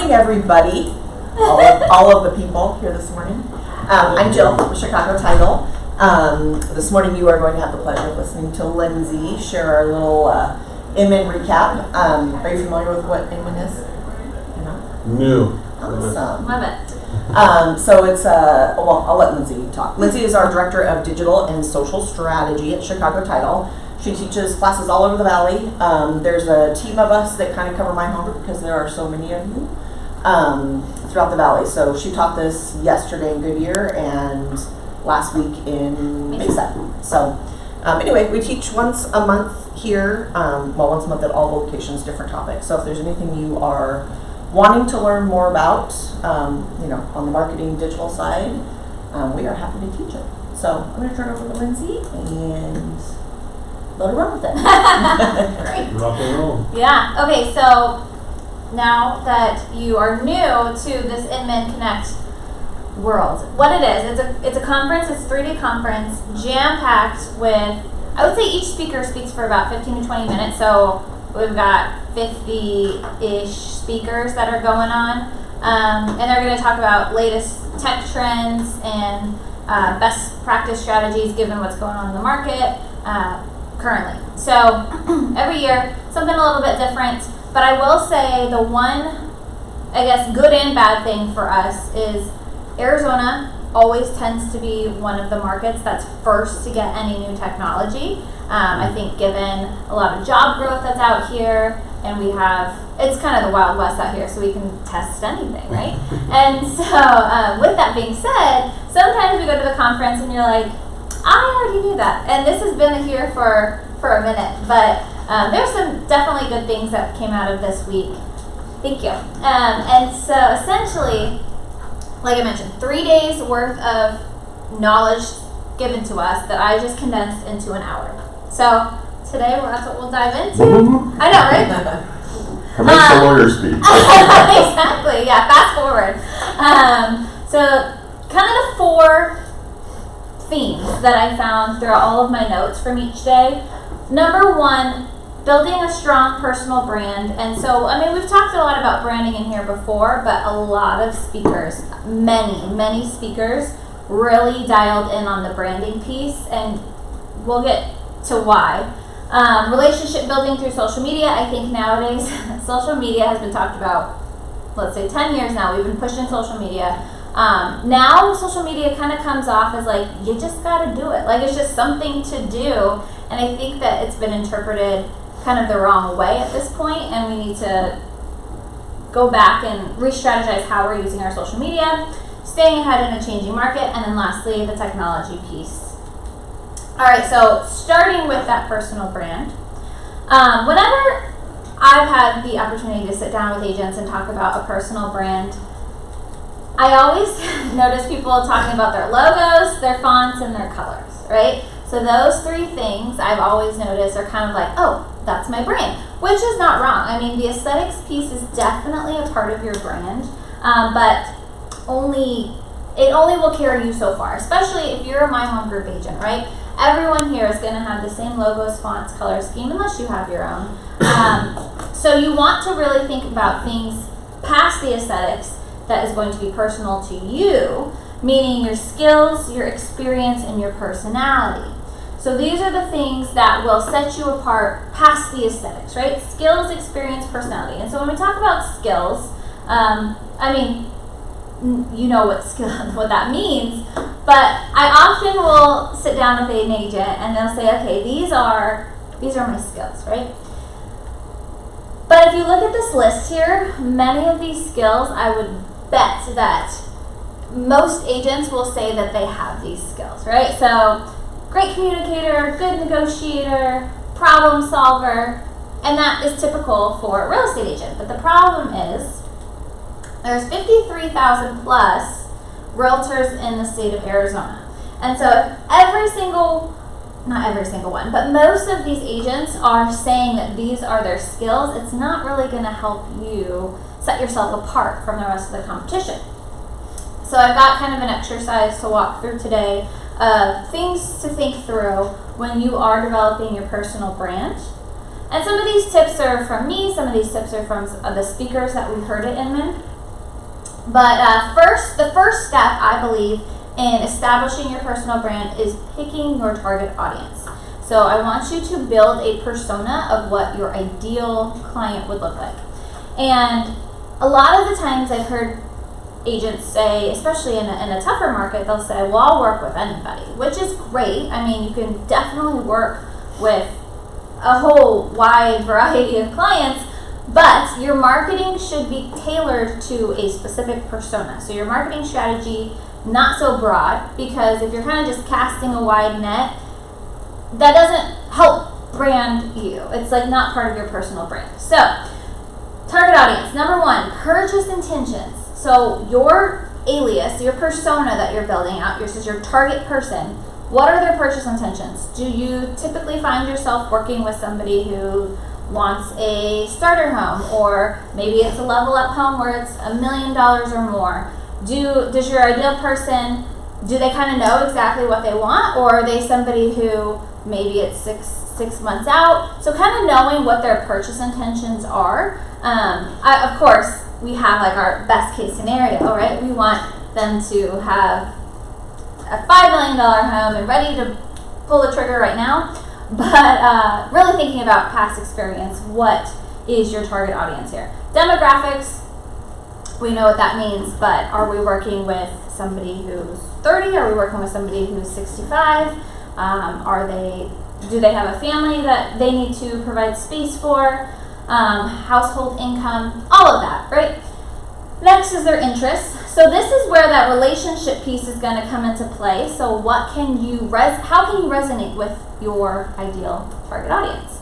morning, everybody. All of the people here this morning. I'm Jill with Chicago Title. This morning you are going to have the pleasure of listening to Lindsay share our little Inman recap. Are you familiar with what Inman is? No. Awesome. Love it. So it's, well, I'll let Lindsay talk. Lindsay is our Director of Digital and Social Strategy at Chicago Title. She teaches classes all over the valley. There's a team of us that kind of cover MyHomeGroup because there are so many of you throughout the valley. So she taught this yesterday in Goodyear and last week in Mesa. So anyway, we teach once a month here, once a month at all locations, different topics. So if there's anything you are wanting to learn more about, on the marketing digital side, we are happy to teach it. So I'm going to turn it over to Lindsay and let her run with it. Great. Rock and roll. Yeah. Okay. So now that you are new to this Inman Connect world, what it is, it's a conference. It's a 3-day conference, jam-packed with, I would say each speaker speaks for about 15 to 20 minutes. So we've got 50-ish speakers that are going on, and they're going to talk about latest tech trends and best practice strategies given what's going on in the market currently. So every year, something a little bit different. But I will say the one, I guess, good and bad thing for us is Arizona always tends to be one of the markets that's first to get any new technology. I think given a lot of job growth that's out here, and it's kind of the Wild West out here, so we can test anything, right? And so with that being said, sometimes we go to the conference and you're like, I already knew that. And this has been here for a minute, but there's some definitely good things that came out of this week. Thank you. And so essentially, like I mentioned, 3 days worth of knowledge given to us that I just condensed into an hour. So today, that's what we'll dive into. I know, right? That makes the lawyer speak. Exactly, yeah, fast forward. So kind of the 4 themes that I found throughout all of my notes from each day. Number 1, building a strong personal brand. And so, we've talked a lot about branding in here before, but a lot of speakers, many speakers, really dialed in on the branding piece, and we'll get to why. Relationship building through social media. I think nowadays, social media has been talked about, let's say 10 years now. We've been pushing social media. Now social media kind of comes off as like, you just gotta do it. Like it's just something to do. And I think that it's been interpreted kind of the wrong way at this point, and we need to go back and re-strategize how we're using our social media, staying ahead in a changing market, and then lastly, the technology piece. All right, so starting with that personal brand. Whenever I've had the opportunity to sit down with agents and talk about a personal brand, I always notice people talking about their logos, their fonts, and their colors, right? So those 3 things I've always noticed are kind of like, oh, that's my brand, which is not wrong. The aesthetics piece is definitely a part of your brand, but it only will carry you so far, especially if you're a MyHomeGroup agent, right? Everyone here is going to have the same logos, fonts, color scheme, unless you have your own. So you want to really think about things past the aesthetics that is going to be personal to you, meaning your skills, your experience, and your personality. So these are the things that will set you apart past the aesthetics, right? Skills, experience, personality. And so when we talk about skills, you know what that means, but I often will sit down with an agent and they'll say, okay, these are my skills, right? But if you look at this list here, many of these skills, I would bet that most agents will say that they have these skills, right? So great communicator, good negotiator, problem solver, and that is typical for a real estate agent. But the problem is there's 53,000 plus realtors in the state of Arizona. And so not every single one, but most of these agents are saying that these are their skills, it's not really going to help you set yourself apart from the rest of the competition. So I've got kind of an exercise to walk through today of things to think through when you are developing your personal brand. And some of these tips are from me, some of these tips are from the speakers that we heard at Inman. But the first step, I believe, in establishing your personal brand is picking your target audience. So I want you to build a persona of what your ideal client would look like. And a lot of the times I've heard agents say, especially in a tougher market, they'll say, well, I'll work with anybody, which is great. I mean, you can definitely work with a whole wide variety of clients, but your marketing should be tailored to a specific persona. So your marketing strategy, not so broad, because if you're kind of just casting a wide net, that doesn't help brand you. It's like not part of your personal brand. So, target audience. Number one, purchase intentions. So your alias, your persona that you're building out, your target person, what are their purchase intentions? Do you typically find yourself working with somebody who wants a starter home, or maybe it's a level up home where it's $1 million or more? Does your ideal person, do they kind of know exactly what they want, or are they somebody who maybe it's six months out? So kind of knowing what their purchase intentions are. Of course, we have like our best case scenario, right? We want them to have a $5 million home and ready to pull the trigger right now. But really thinking about past experience, what is your target audience here? Demographics, we know what that means, but are we working with somebody who's 30? Are we working with somebody who's 65? Do they have a family that they need to provide space for? Household income, all of that, right? Next is their interests. So this is where that relationship piece is going to come into play. So how can you resonate with your ideal target audience?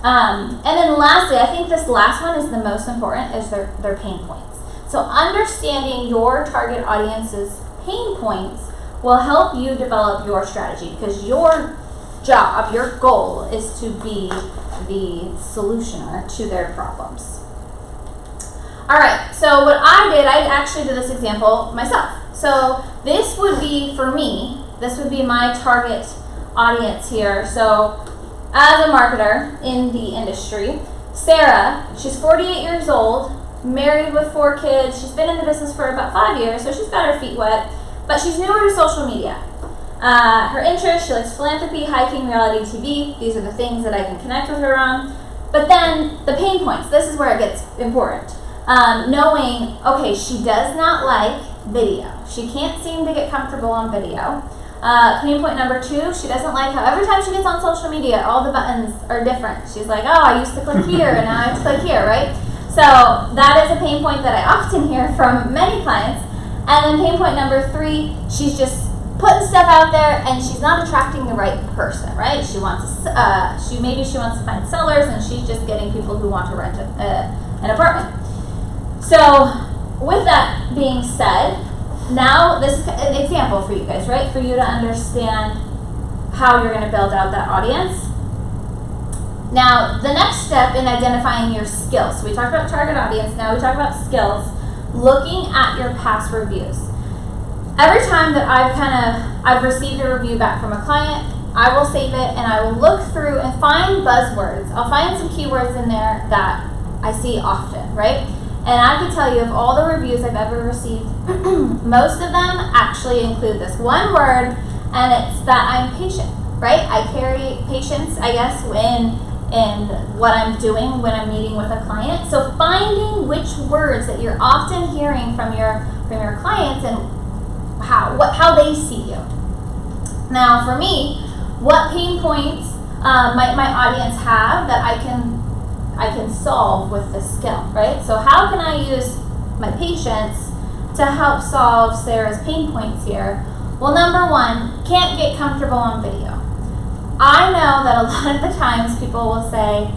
And then lastly, I think this last one is the most important, is their pain points. So understanding your target audience's pain points will help you develop your strategy, because your job, your goal is to be the solutioner to their problems. All right, so what I actually did this example myself. So this would be, for me, this would be my target audience here. So as a marketer in the industry, Sarah, she's 48 years old, married with 4 kids. She's been in the business for about 5 years, so she's got her feet wet, but she's newer to social media. Her interests, she likes philanthropy, hiking, reality TV. These are the things that I can connect with her on. But then the pain points, this is where it gets important. Knowing, okay, she does not like video. She can't seem to get comfortable on video. Pain point number 2, she doesn't like how every time she gets on social media, all the buttons are different. She's like, oh, I used to click here and now I have to click here, right? So that is a pain point that I often hear from many clients. And then pain point number 3, she's just putting stuff out there and she's not attracting the right person, right? She wants maybe she wants to find sellers, and she's just getting people who want to rent an apartment. So with that being said, now this is an example for you guys, right? For you to understand how you're going to build out that audience. Now, the next step in identifying your skills. So we talked about target audience, now we talk about skills. Looking at your past reviews. Every time that I've received a review back from a client, I will save it and I will look through and find buzzwords. I'll find some keywords in there that I see often, right? And I can tell you, of all the reviews I've ever received, most of them actually include this one word, and it's that I'm patient, right? I carry patience, I guess, in what I'm doing when I'm meeting with a client. So finding which words that you're often hearing from your clients and how they see you. Now, for me, what pain points might my audience have that I can solve with this skill, right? So how can I use my patience to help solve Sarah's pain points here? Well, number 1, can't get comfortable on video. I know that a lot of the times people will say,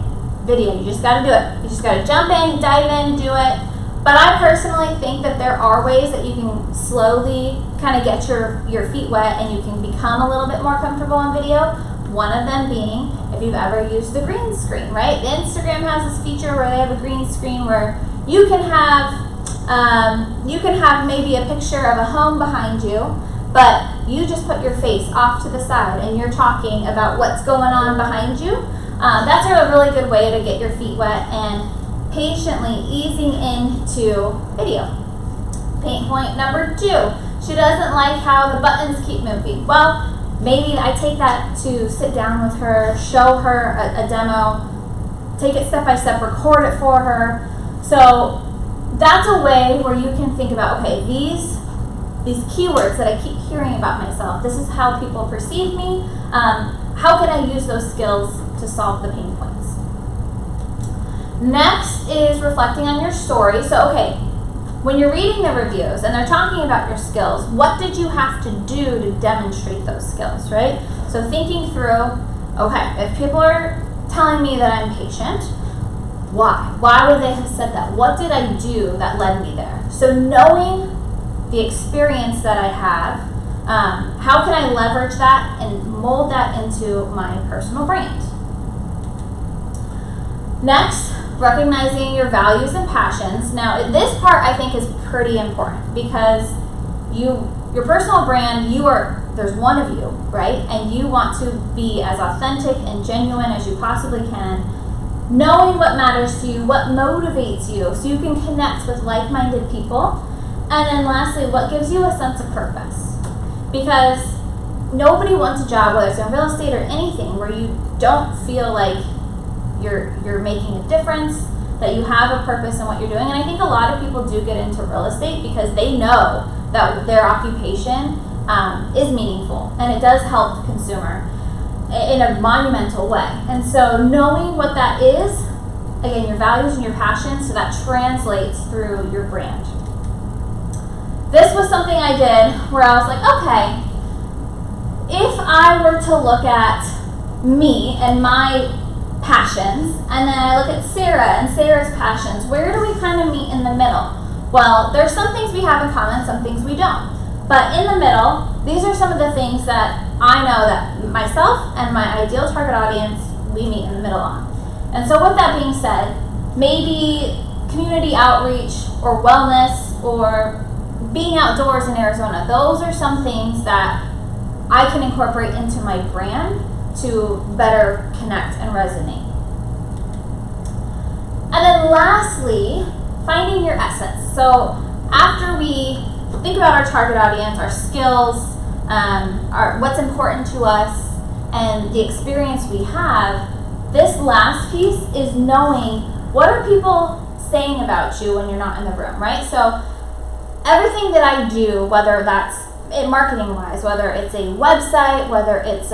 video, you just got to do it. You just got to jump in, dive in, do it. But I personally think that there are ways that you can slowly kind of get your feet wet and you can become a little bit more comfortable on video. One of them being, if you've ever used the green screen, right? Instagram has this feature where they have a green screen where you can have maybe a picture of a home behind you, but you just put your face off to the side and you're talking about what's going on behind you. That's a really good way to get your feet wet and patiently easing into video. Pain point number 2, she doesn't like how the buttons keep moving. Well, maybe I take that to sit down with her, show her a demo, take it step by step, record it for her. So that's a way where you can think about, okay, these keywords that I keep hearing about myself, this is how people perceive me. How can I use those skills to solve the pain points? Next is reflecting on your story. So, okay, when you're reading the reviews and they're talking about your skills, what did you have to do to demonstrate those skills, right? So thinking through, okay, if people are telling me that I'm patient, why? Why would they have said that? What did I do that led me there? So knowing the experience that I have, how can I leverage that and mold that into my personal brand? Next, recognizing your values and passions. Now, this part I think is pretty important because your personal brand, there's one of you, right? And you want to be as authentic and genuine as you possibly can, knowing what matters to you, what motivates you, so you can connect with like-minded people. And then lastly, what gives you a sense of purpose? Because nobody wants a job, whether it's in real estate or anything, where you don't feel like you're making a difference, that you have a purpose in what you're doing. And I think a lot of people do get into real estate because they know that their occupation is meaningful and it does help the consumer in a monumental way. And so knowing what that is, again, your values and your passions, so that translates through your brand. This was something I did where I was like, okay, if I were to look at me and my passions, and then I look at Sarah and Sarah's passions, where do we kind of meet in the middle? Well, there's some things we have in common, some things we don't. But in the middle, these are some of the things that I know that myself and my ideal target audience, we meet in the middle on. And so with that being said, maybe community outreach or wellness or being outdoors in Arizona, those are some things that I can incorporate into my brand to better connect and resonate. And then lastly, finding your essence. So after we think about our target audience, our skills, what's important to us, and the experience we have, this last piece is knowing what are people saying about you when you're not in the room, right? So everything that I do, whether that's marketing-wise, whether it's a website, whether it's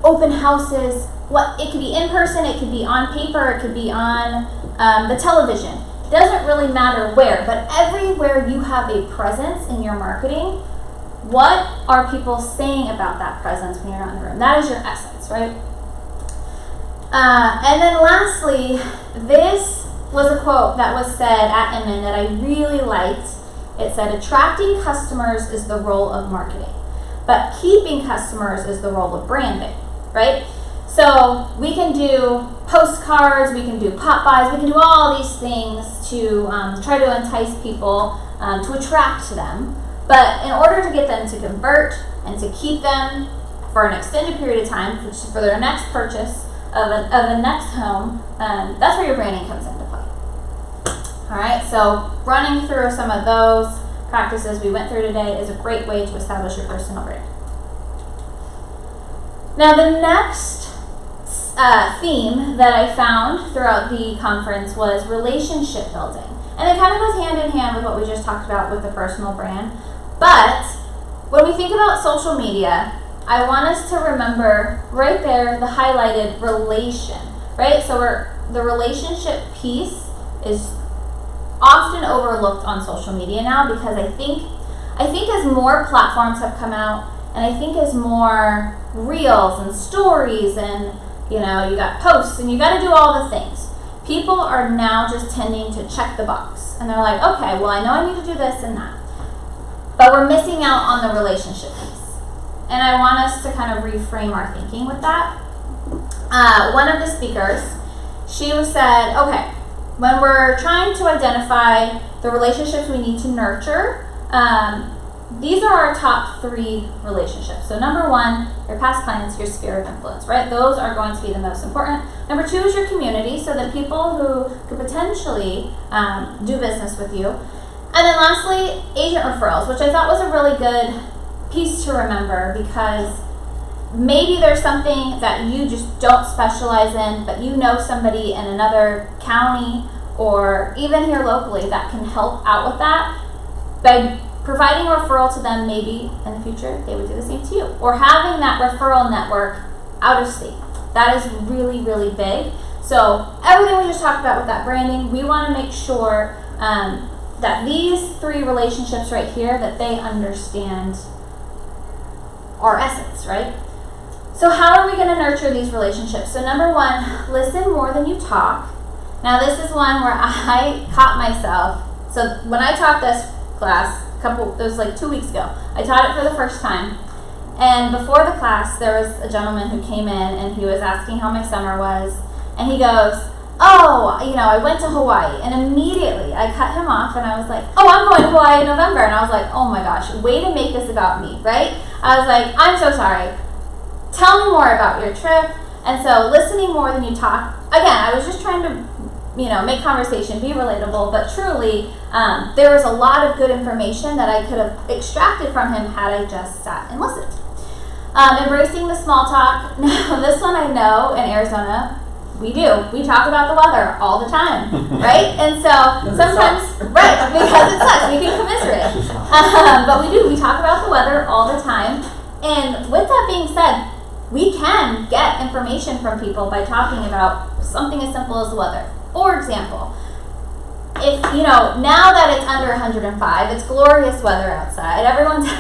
open houses, it could be in person, it could be on paper, it could be on the television. It doesn't really matter where, but everywhere you have a presence in your marketing, what are people saying about that presence when you're not in the room? That is your essence, right? And then lastly, this was a quote that was said at Inman that I really liked. It said, attracting customers is the role of marketing, but keeping customers is the role of branding, right? So we can do postcards, we can do pop-bys, we can do all these things to try to entice people, to attract them. But in order to get them to convert and to keep them for an extended period of time, which is for their next purchase of a next home, that's where your branding comes into play. All right, so running through some of those practices we went through today is a great way to establish your personal brand. Now, the next theme that I found throughout the conference was relationship building. And it kind of goes hand in hand with what we just talked about with the personal brand. But when we think about social media, I want us to remember right there the highlighted relation, right? So the relationship piece is often overlooked on social media now because I think as more platforms have come out, and I think as more reels and stories and you got posts and you got to do all the things, people are now just tending to check the box and they're like, okay, well, I know I need to do this and that, but we're missing out on the relationship piece. And I want us to kind of reframe our thinking with that. One of the speakers, she said, okay, when we're trying to identify the relationships we need to nurture, these are our top 3 relationships. So number 1, your past clients, your sphere of influence, right? Those are going to be the most important. Number 2 is your community, so the people who could potentially do business with you. And then lastly, agent referrals, which I thought was a really good piece to remember, because maybe there's something that you just don't specialize in, but you know somebody in another county or even here locally that can help out with that. By providing a referral to them, maybe in the future they would do the same to you. Or having that referral network out of state. That is really, really big. So everything we just talked about with that branding, we want to make sure that these 3 relationships right here, that they understand our essence, right? So how are we going to nurture these relationships? So number 1, listen more than you talk. Now this is one where I caught myself. So when I taught this class, it was like 2 weeks ago, I taught it for the first time. And before the class, there was a gentleman who came in and he was asking how my summer was. And he goes, oh, I went to Hawaii. And immediately I cut him off and I was like, oh, I'm going to Hawaii in November. And I was like, oh my gosh, way to make this about me, right? I was like, I'm so sorry. Tell me more about your trip. And so listening more than you talk. Again, I was just trying to, make conversation, be relatable, but truly, there was a lot of good information that I could have extracted from him had I just sat and listened. Embracing the small talk. Now, this one I know in Arizona, we do. We talk about the weather all the time, right? And so sometimes, right, because it sucks, we can commiserate. But we do. We talk about the weather all the time. And with that being said, we can get information from people by talking about something as simple as the weather. For example, if, now that it's under 105, it's glorious weather outside, everyone's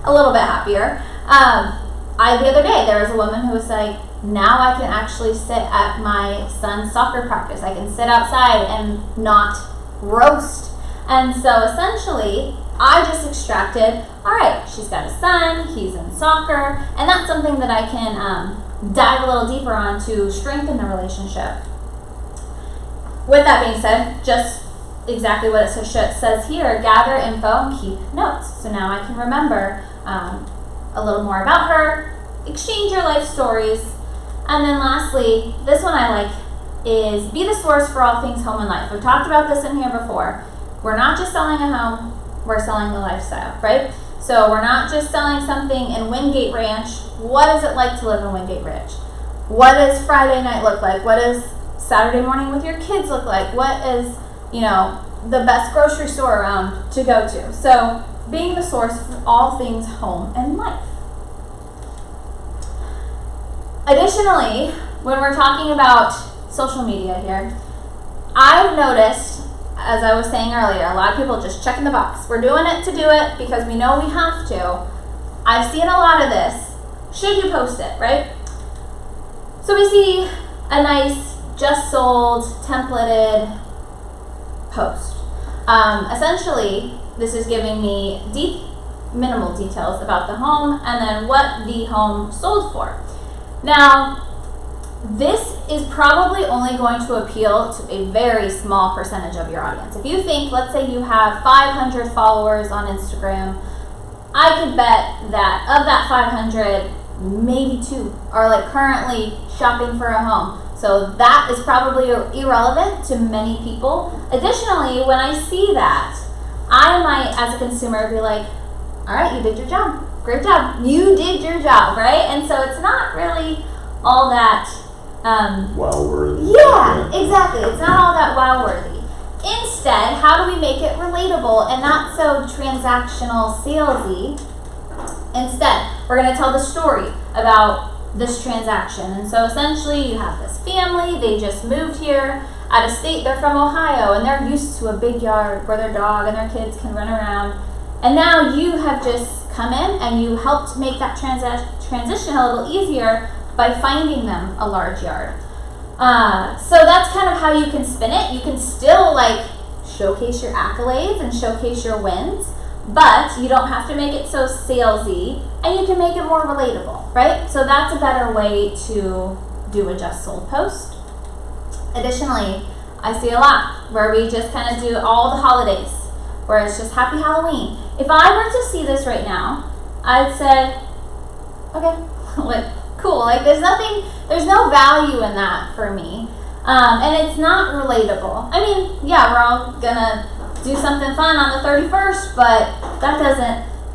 a little bit happier. The other day, there was a woman who was like, now I can actually sit at my son's soccer practice. I can sit outside and not roast. And so essentially, I just extracted, all right, she's got a son, he's in soccer, and that's something that I can dive a little deeper on to strengthen the relationship. With that being said, just exactly what it says here, gather info and keep notes. So now I can remember a little more about her, exchange your life stories, and then lastly, this one I like, is be the source for all things home and life. We've talked about this in here before. We're not just selling a home, we're selling the lifestyle, right? So we're not just selling something in Wingate Ranch. What is it like to live in Wingate Ranch? What does Friday night look like? What does Saturday morning with your kids look like? What is, the best grocery store around to go to? So being the source for all things home and life. Additionally, when we're talking about social media here, I've noticed, as I was saying earlier, a lot of people just checking the box. We're doing it to do it because we know we have to. I've seen a lot of this. Should you post it, right? So we see a nice, just sold, templated post. Essentially, this is giving me minimal details about the home and then what the home sold for. Now, this is probably only going to appeal to a very small percentage of your audience. If you think, let's say you have 500 followers on Instagram, I could bet that of that 500, maybe 2 are currently shopping for a home. So that is probably irrelevant to many people. Additionally, when I see that, I might, as a consumer, be like, all right, you did your job. Great job. You did your job, right? And so it's not really all that wow-worthy. Yeah, exactly. It's not all that wow-worthy. Instead, how do we make it relatable and not so transactional, salesy? Instead, we're going to tell the story about this transaction. And so essentially, you have this family. They just moved here out of state. They're from Ohio, and they're used to a big yard where their dog and their kids can run around. And now you have just come in and you helped make that transition a little easier by finding them a large yard. So that's kind of how you can spin it. You can still showcase your accolades and showcase your wins, but you don't have to make it so salesy, and you can make it more relatable, right? So that's a better way to do a just sold post. Additionally, I see a lot where we just kind of do all the holidays, where it's just Happy Halloween. If I were to see this right now, I'd say, okay, cool. There's no value in that for me. And it's not relatable. I mean, yeah, we're all gonna do something fun on the 31st, but that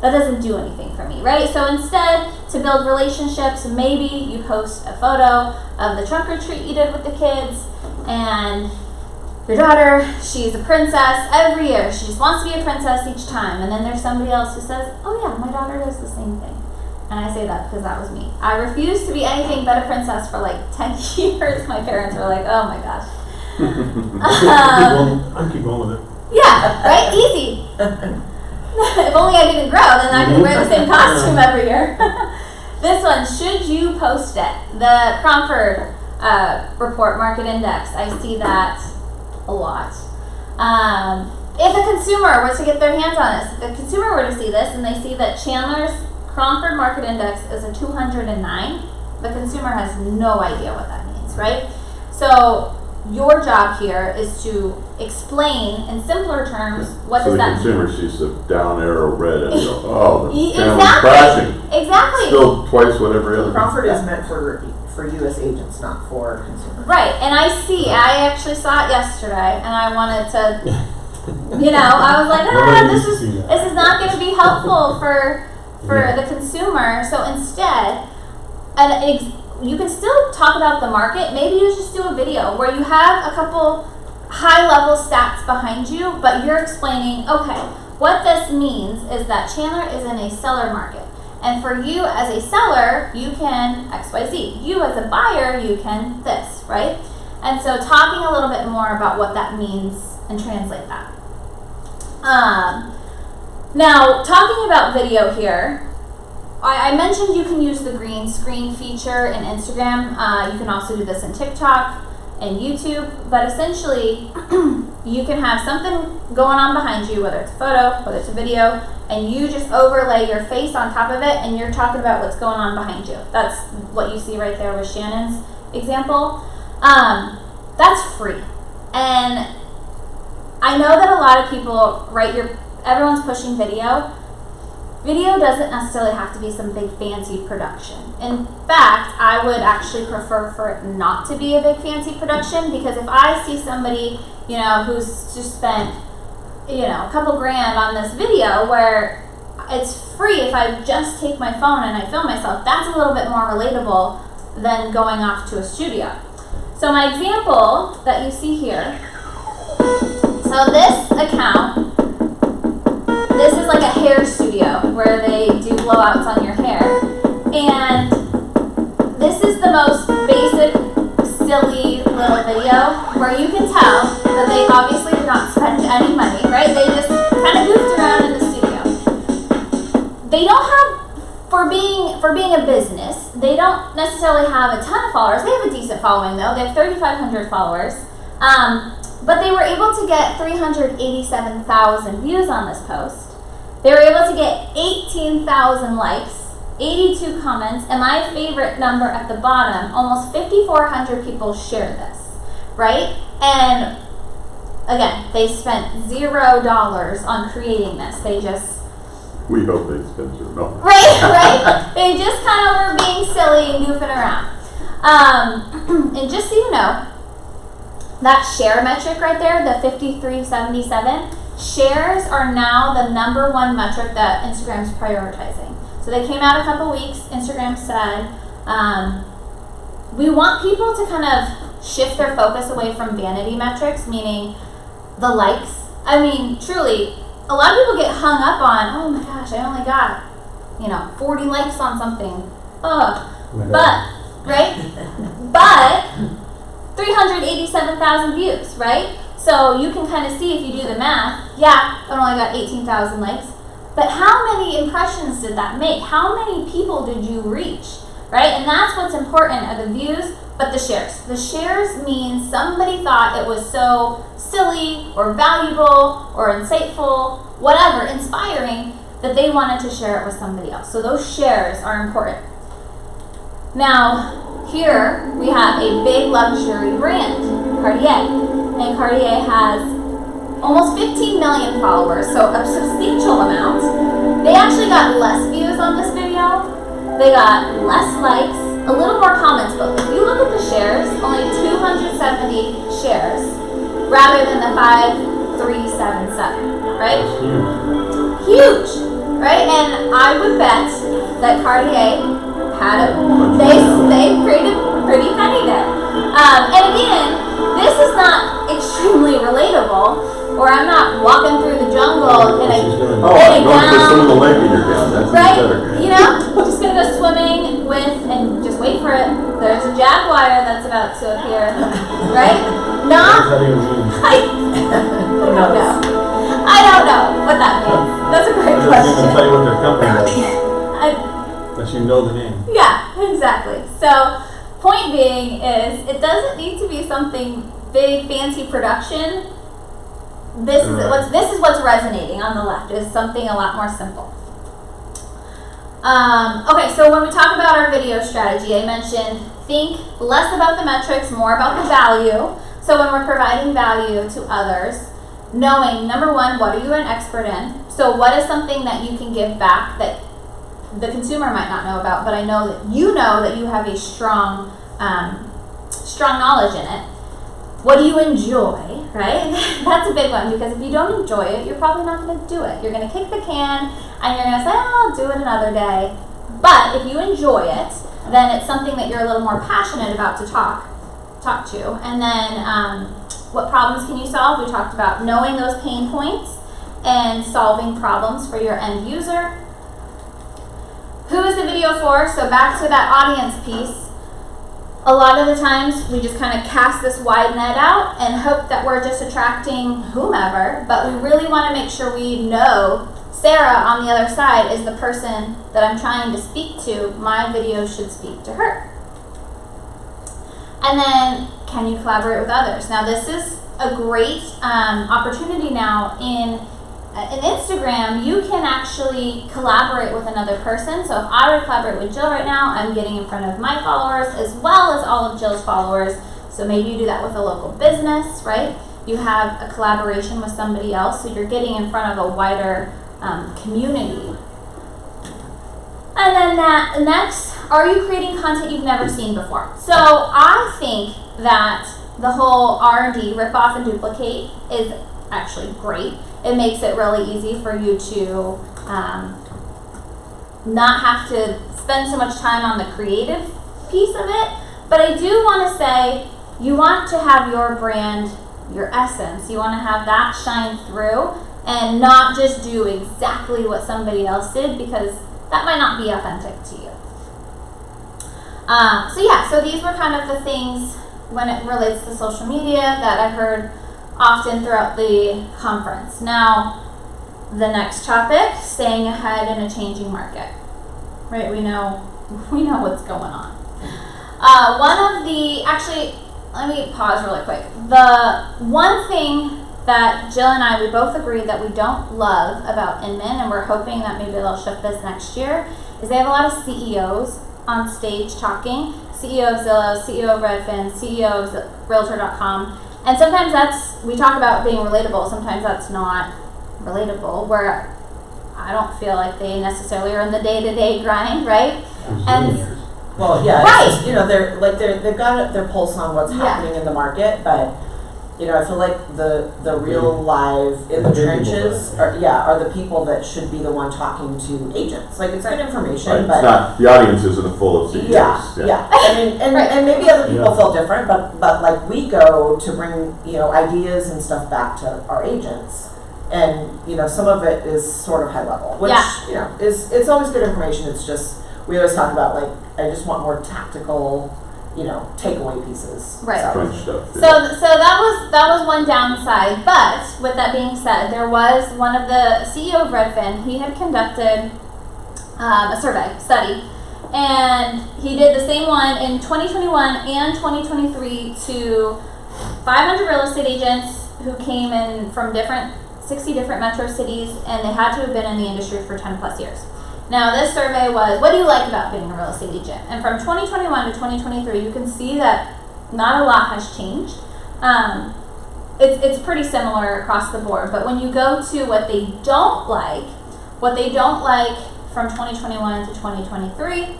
doesn't do anything for me, right? So instead, to build relationships, maybe you post a photo of the trunk or treat you did with the kids, and your daughter, she's a princess every year. She just wants to be a princess each time. And then there's somebody else who says, oh yeah, my daughter does the same thing. And I say that because that was me. I refused to be anything but a princess for like 10 years. My parents were like, oh my gosh. I keep going with it. Yeah, right? Easy. If only I didn't grow, then I could wear the same costume every year. This one, should you post it? The Cromford report market index, I see that a lot. If a consumer were to get their hands on this, if the consumer were to see this and they see that Chandler's Cromford market index is a 209, the consumer has no idea what that means, right? So your job here is to explain in simpler terms what does that mean. So the consumer sees the down arrow red and go, oh, the Chandler's exactly. crashing. Exactly. Still twice what every other. Cromford is meant for U.S. agents, not for consumers. Right, and I actually saw it yesterday, and I wanted to, I was like, this is not going to be helpful for the consumer. So instead, you can still talk about the market. Maybe you just do a video where you have a couple high-level stats behind you, but you're explaining, okay, what this means is that Chandler is in a seller market. And for you as a seller, you can XYZ. You as a buyer, you can this, right? And so talking a little bit more about what that means and translate that. Now, talking about video here, I mentioned you can use the green screen feature in Instagram. You can also do this in TikTok and YouTube, but essentially you can have something going on behind you, whether it's a photo, whether it's a video, and you just overlay your face on top of it and you're talking about what's going on behind you. That's what you see right there with Shannon's example. That's free. And I know that a lot of people, everyone's pushing video. Video doesn't necessarily have to be some big fancy production. In fact, I would actually prefer for it not to be a big fancy production, because if I see somebody, who's just spent, a couple grand on this video where it's free, if I just take my phone and I film myself, that's a little bit more relatable than going off to a studio. So my example that you see here, so this account, this is like a hair studio where they do blowouts on your hair. And this is the most basic, silly little video where you can tell that they obviously did not spend any money, right? They just kind of goofed around in the studio. They don't have, for being a business, they don't necessarily have a ton of followers. They have a decent following though. They have 3,500 followers. But they were able to get 387,000 views on this post. They were able to get 18,000 likes, 82 comments, and my favorite number at the bottom, almost 5,400 people shared this, right? And again, they spent $0 on creating this. We hope they spend $0. Right? They just kind of were being silly and goofing around. And just so you know, that share metric right there, the 5377, shares are now the #1 metric that Instagram's prioritizing. So they came out a couple weeks. Instagram said, we want people to kind of shift their focus away from vanity metrics, meaning the likes. I mean, truly, a lot of people get hung up on, oh my gosh, I only got, 40 likes on something. Ugh. But, right? But 387,000 views, right? So you can kind of see if you do the math, yeah, I only got 18,000 likes, but how many impressions did that make? How many people did you reach, right? And that's what's important are the views, but the shares. The shares mean somebody thought it was so silly or valuable or insightful, whatever, inspiring, that they wanted to share it with somebody else. So those shares are important. Now, here we have a big luxury brand, Cartier. And Cartier has almost 15 million followers, so a substantial amount. They actually got less views on this video. They got less likes, a little more comments, but if you look at the shares, only 270 shares, rather than the 377, right? Huge, right? And I would bet that Cartier had they created pretty penny there. And again, this is not extremely relatable, or I'm not walking through the jungle and don't just swim in the lake in your gown. That's right? better. You know, just gonna go swimming with, and just wait for it. There's a jaguar that's about to appear, right? Not. I don't know what that means. That's a great question. I'm going to tell you what their company does. That you know the name. Yeah, exactly. So, point being is, it doesn't need to be something big, fancy production. This is what's resonating on the left, is something a lot more simple. Okay, so when we talk about our video strategy, I mentioned think less about the metrics, more about the value. So when we're providing value to others, knowing, number one, what are you an expert in? So what is something that you can give back that the consumer might not know about, but I know that you have a strong knowledge in it. What do you enjoy, right? That's a big one, because if you don't enjoy it, you're probably not going to do it. You're going to kick the can and you're going to say, oh, I'll do it another day. But if you enjoy it, then it's something that you're a little more passionate about to talk to. And then what problems can you solve? We talked about knowing those pain points and solving problems for your end user. Who is the video for? So back to that audience piece. A lot of the times we just kind of cast this wide net out and hope that we're just attracting whomever, but we really want to make sure we know Sarah on the other side is the person that I'm trying to speak to. My video should speak to her. And then, can you collaborate with others? Now, this is a great opportunity now in Instagram. You can actually collaborate with another person. So if I were to collaborate with Jill right now, I'm getting in front of my followers as well as all of Jill's followers. So maybe you do that with a local business, right? You have a collaboration with somebody else, so you're getting in front of a wider community. And then next, are you creating content you've never seen before? So I think that the whole R&D, rip off and duplicate, is actually great. It makes it really easy for you to not have to spend so much time on the creative piece of it. But I do want to say, you want to have your brand, your essence. You want to have that shine through and not just do exactly what somebody else did, because that might not be authentic to you. So these were kind of the things when it relates to social media that I heard often throughout the conference. Now, the next topic, staying ahead in a changing market. Right, we know what's going on. Let me pause really quick. The one thing that Jill and I, we both agreed that we don't love about Inman, and we're hoping that maybe they'll shift this next year, is they have a lot of CEOs on stage talking. CEO of Zillow, CEO of Redfin, CEO of Realtor.com. And sometimes we talk about being relatable, sometimes that's not relatable, where I don't feel like they necessarily are in the day-to-day grind, right? And well, yeah, right. It's just, they've got their pulse on what's happening in the market, but I feel like the real live in the trenches are the people that should be the one talking to agents. Like, it's good information, Right. but It's not, the audience isn't full of CEOs. Yeah. I mean, and maybe other people feel different, but like, we go to bring ideas and stuff back to our agents, and some of it is sort of high level, which it's always good information. It's just, we always talk about, like, I just want more tactical takeaway pieces. Right. Crunch stuff. So that was one downside. But with that being said, there was one of the CEO of Redfin. He had conducted a study, and he did the same one in 2021 and 2023 to 500 real estate agents who came in from 60 different metro cities, and they had to have been in the industry for 10 plus years. Now, this survey was, what do you like about being a real estate agent? And from 2021 to 2023, you can see that not a lot has changed. It's pretty similar across the board. But when you go to what they don't like from 2021 to 2023,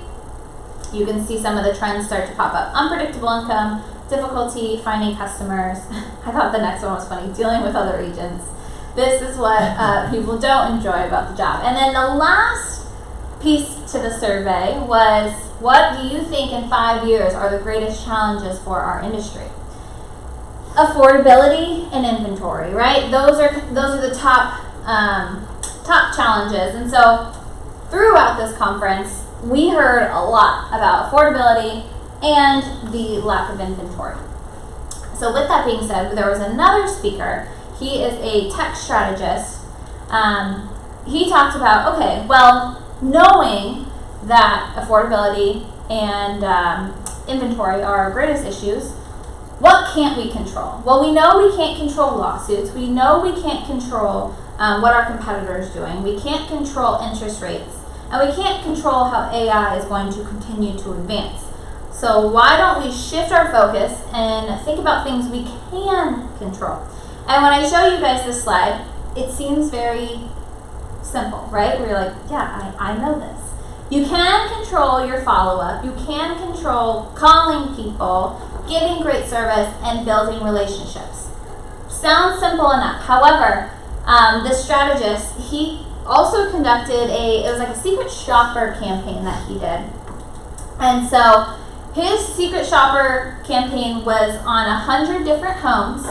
you can see some of the trends start to pop up. Unpredictable income, difficulty finding customers. I thought the next one was funny, dealing with other agents. This is what people don't enjoy about the job. And then the last piece to the survey was, what do you think in 5 years are the greatest challenges for our industry? Affordability and inventory, right? Those are the top challenges. And so throughout this conference, we heard a lot about affordability and the lack of inventory. So with that being said, there was another speaker. He is a tech strategist. He talked about, okay, well, knowing that affordability and inventory are our greatest issues, what can't we control? Well, we know we can't control lawsuits. We know we can't control what our competitor is doing. We can't control interest rates. And we can't control how AI is going to continue to advance. So why don't we shift our focus and think about things we can control? And when I show you guys this slide, it seems very simple, right? We're like, yeah, I know this. You can control your follow-up. You can control calling people, giving great service, and building relationships. Sounds simple enough. However, this strategist, he also conducted it was like a secret shopper campaign that he did. And so his secret shopper campaign was on 100 different homes.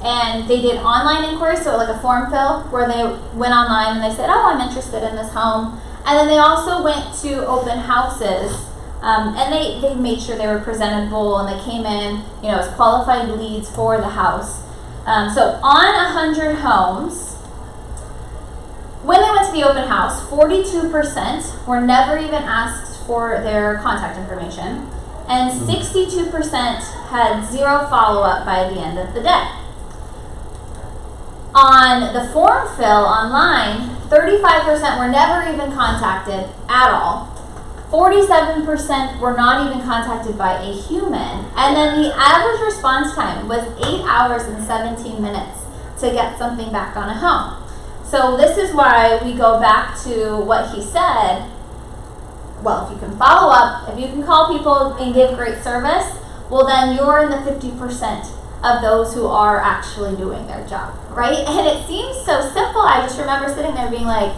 And they did online inquiries, so like a form fill where they went online and they said, oh, I'm interested in this home. And then they also went to open houses, and they made sure they were presentable and they came in, as qualified leads for the house. So on 100 homes, when they went to the open house, 42% were never even asked for their contact information, and 62% had zero follow-up by the end of the day. On the form fill online, 35% were never even contacted at all. 47% were not even contacted by a human. And then the average response time was 8 hours and 17 minutes to get something back on a home. So this is why we go back to what he said. Well, if you can follow up, if you can call people and give great service, well then you're in the 50% of those who are actually doing their job, right? And it seems so simple. I just remember sitting there being like,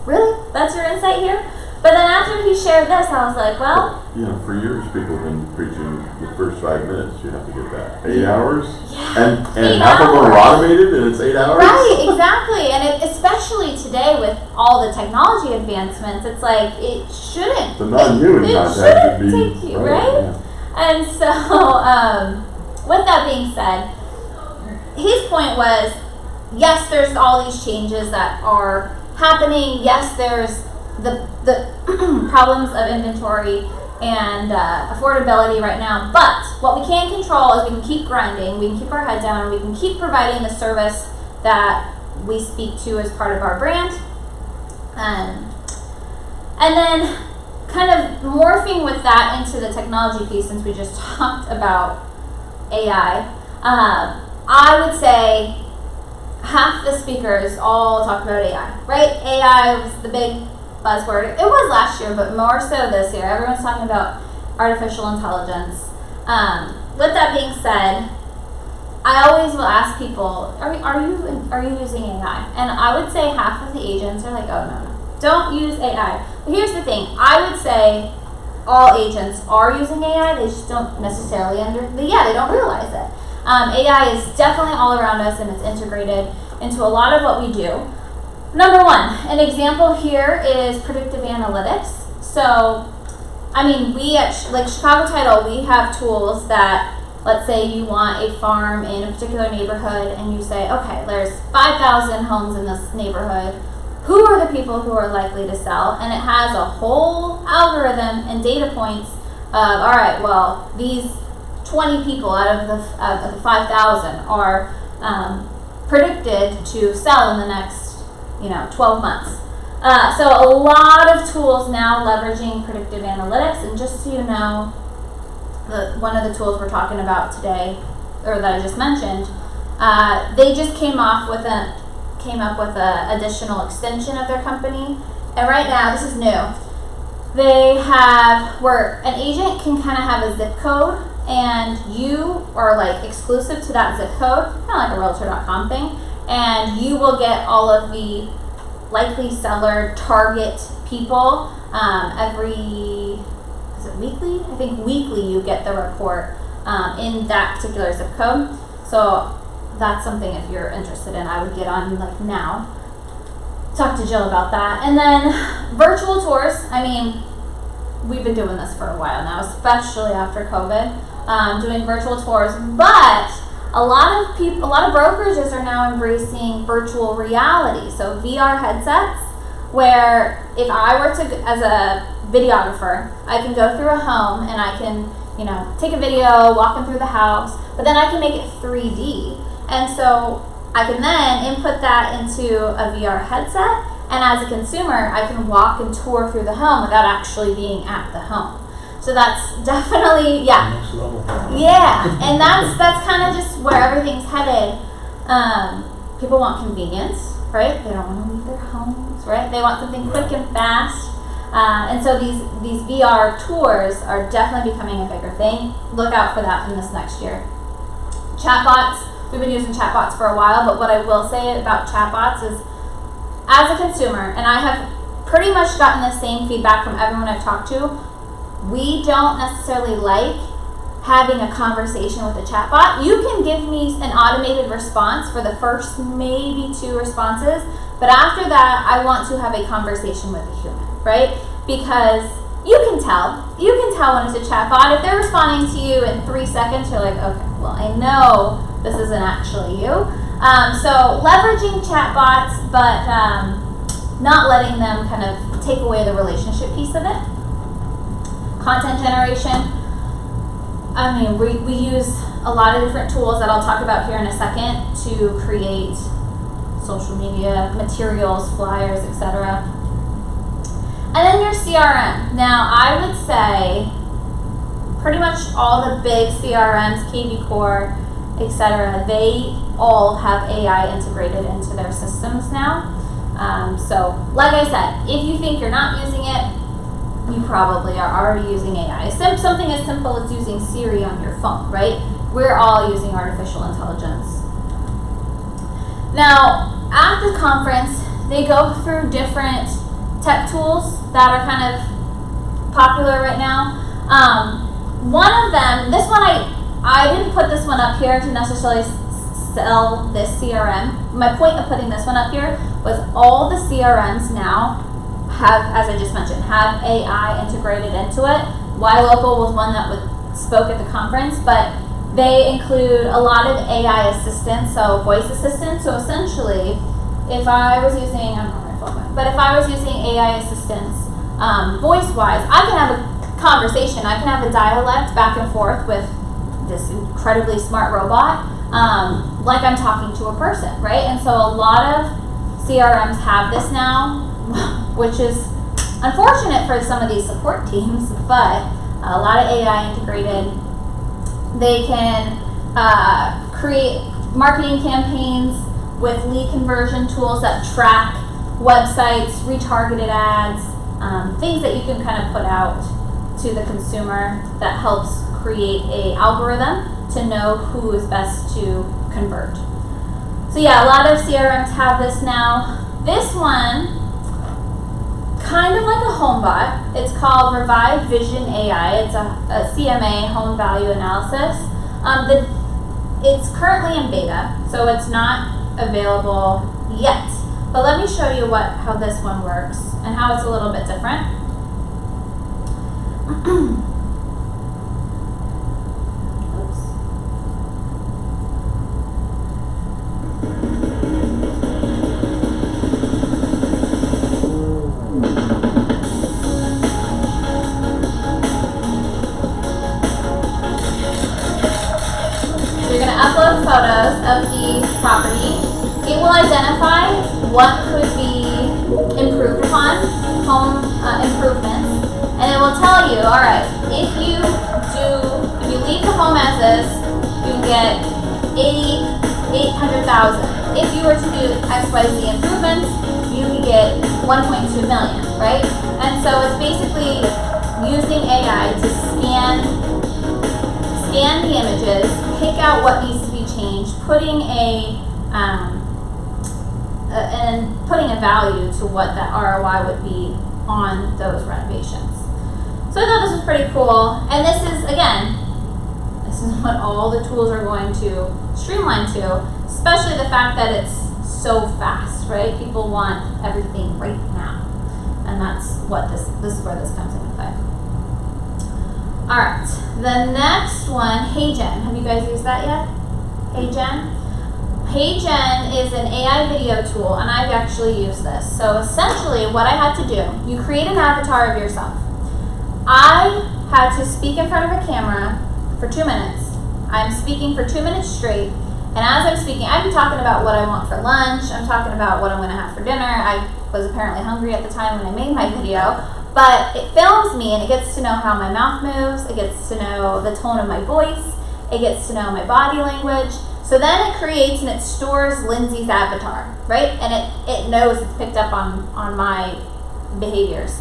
really? That's your insight here? But then after he shared this, I was like, well... For years people have been preaching the first 5 minutes, you have to get that. 8 hours? Yeah. And half of them are automated and it's 8 hours? Right, exactly. And especially today with all the technology advancements, it's like, it shouldn't. The non-human contact should be... take you, right? Yeah. And so, with that being said, his point was, yes, there's all these changes that are happening. Yes, there's the problems of inventory and affordability right now. But what we can control is we can keep grinding, we can keep our head down, we can keep providing the service that we speak to as part of our brand. And then kind of morphing with that into the technology piece, since we just talked about AI, I would say half the speakers all talked about AI, right? AI was the big buzzword. It was last year, but more so this year. Everyone's talking about artificial intelligence. With that being said, I always will ask people, are you using AI? And I would say half of the agents are like, oh no, don't use AI. But here's the thing, I would say all agents are using AI, they just don't necessarily they don't realize it. AI is definitely all around us and it's integrated into a lot of what we do. Number one, an example here is predictive analytics. So, we at Chicago Title, we have tools that, let's say you want a farm in a particular neighborhood and you say, okay, there's 5,000 homes in this neighborhood. Who are the people who are likely to sell? And it has a whole algorithm and data points of, all right, well, these 20 people out of the 5,000 are predicted to sell in the next 12 months. So a lot of tools now leveraging predictive analytics, and just so you know, one of the tools we're talking about today, or that I just mentioned, they just came up with a additional extension of their company, and right now, this is new, they have, where an agent can kind of have a zip code and you are like exclusive to that zip code, kind of like a realtor.com thing, and you will get all of the likely seller target people every, is it weekly? I think weekly you get the report in that particular zip code. So that's something if you're interested in, I would get on like now. Talk to Jill about that. And then virtual tours. I mean, we've been doing this for a while now, especially after COVID, doing virtual tours. But a lot of brokerages are now embracing virtual reality. So VR headsets, where if I were to, as a videographer, I can go through a home and I can, take a video, walking through the house, but then I can make it 3D. And so I can then input that into a VR headset, and as a consumer, I can walk and tour through the home without actually being at the home. So that's definitely, Next level. and that's kind of just where everything's headed. People want convenience, right? They don't want to leave their homes, right? They want something quick and fast. And so these VR tours are definitely becoming a bigger thing. Look out for that in this next year. Chatbots. We've been using chatbots for a while, but what I will say about chatbots is, as a consumer, and I have pretty much gotten the same feedback from everyone I've talked to, we don't necessarily like having a conversation with a chatbot. You can give me an automated response for the first maybe 2 responses, but after that, I want to have a conversation with a human, right? Because you can tell when it's a chatbot. If they're responding to you in 3 seconds, you're like, okay, well, I know this isn't actually you. So leveraging chatbots, but not letting them kind of take away the relationship piece of it. Content generation. I mean, we use a lot of different tools that I'll talk about here in a second to create social media materials, flyers, etc. And then your CRM. Now, I would say pretty much all the big CRMs, KV Core, etc., they all have AI integrated into their systems now. So, like I said, if you think you're not using it, you probably are already using AI. Something as simple as using Siri on your phone, right? We're all using artificial intelligence. Now, at the conference, they go through different tech tools that are kind of popular right now. One of them, this one I didn't put this one up here to necessarily sell this CRM. My point of putting this one up here was all the CRMs now have, as I just mentioned, have AI integrated into it. YLocal was one that spoke at the conference, but they include a lot of AI assistants, so voice assistants. So essentially, if I was using, I don't know my phone, but if I was using AI assistants voice-wise, I can have a conversation, I can have a dialect back and forth with this incredibly smart robot, like I'm talking to a person, right? And so a lot of CRMs have this now, which is unfortunate for some of these support teams, but a lot of AI integrated. They can create marketing campaigns with lead conversion tools that track websites, retargeted ads, things that you can kind of put out to the consumer that helps create a algorithm to know who is best to convert. So yeah, a lot of CRMs have this now. This one, kind of like a HomeBot, it's called Revive Vision AI. It's a CMA, home value analysis. It's currently in beta, so it's not available yet. But let me show you how this one works and how it's a little bit different. Upload photos of the property. It will identify what could be improved upon, home improvements, and it will tell you, all right, if you leave the home as is, you can get 800,000. If you were to do XYZ improvements, you can get 1.2 million, right? And so it's basically using AI to scan scan the images, pick out what needs to be changed, putting a value to what that ROI would be on those renovations. So I thought this was pretty cool, and this is what all the tools are going to streamline to, especially the fact that it's so fast, right? People want everything right now, and that's what this is where this comes into play. All right, the next one, HeyGen. Have you guys used that yet? HeyGen? HeyGen is an AI video tool, and I've actually used this. So essentially what I had to do, you create an avatar of yourself. I had to speak in front of a camera for 2 minutes. I'm speaking for 2 minutes straight, and as I'm speaking, I'm talking about what I want for lunch, I'm talking about what I'm gonna have for dinner. I was apparently hungry at the time when I made my video, but it films me and it gets to know how my mouth moves, it gets to know the tone of my voice, it gets to know my body language. So then it creates and it stores Lindsay's avatar, right? And it knows it's picked up on my behaviors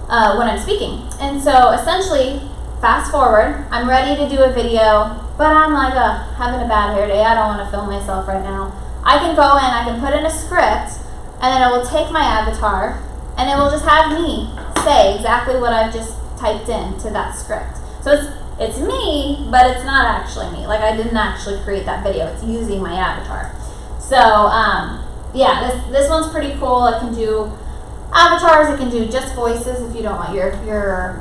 when I'm speaking. And so essentially, fast forward, I'm ready to do a video, but I'm like, having a bad hair day, I don't want to film myself right now. I can go in, I can put in a script, and then it will take my avatar, and it will just have me say exactly what I've just typed into that script. So it's me, but it's not actually me. Like, I didn't actually create that video. It's using my avatar. So, yeah, this one's pretty cool. It can do avatars. It can do just voices if you don't want your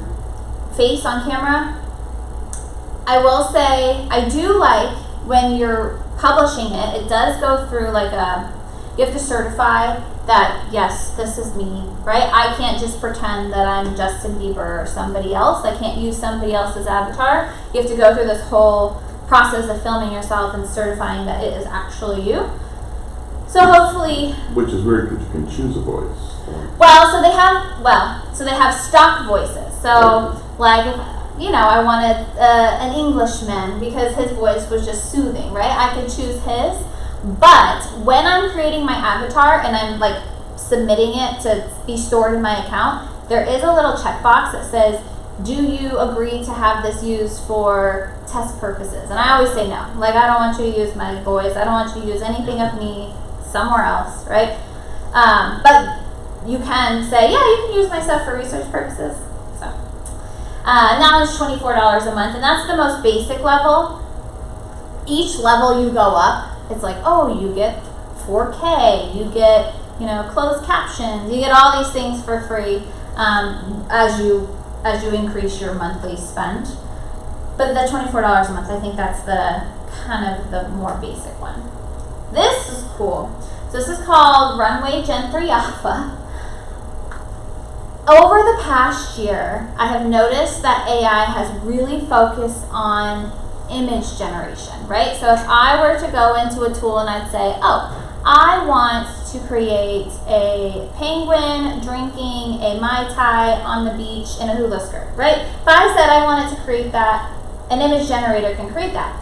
face on camera. I will say, I do like when you're publishing it, it does go through like you have to certify that, yes, this is me, right? I can't just pretend that I'm Justin Bieber or somebody else. I can't use somebody else's avatar. You have to go through this whole process of filming yourself and certifying that it is actually you. So hopefully... Which is weird because you can choose a voice. So they have stock voices. So, like, you know, I wanted an Englishman because his voice was just soothing, right? I could choose his. But when I'm creating my avatar and I'm like submitting it to be stored in my account, there is a little checkbox that says, do you agree to have this used for test purposes? And I always say no. Like, I don't want you to use my voice. I don't want you to use anything of me somewhere else, right? But you can say, yeah, you can use my stuff for research purposes. So now it's $24 a month, and that's the most basic level. Each level you go up, it's like, oh, you get 4K, you get, you know, closed captions, you get all these things for free as you increase your monthly spend. But the $24 a month, I think that's the kind of the more basic one. This is cool. So this is called Runway Gen 3 Alpha. Over the past year, I have noticed that AI has really focused on image generation, right? So if I were to go into a tool and I'd say, oh, I want to create a penguin drinking a Mai Tai on the beach in a hula skirt, right? If I said I wanted to create that, an image generator can create that.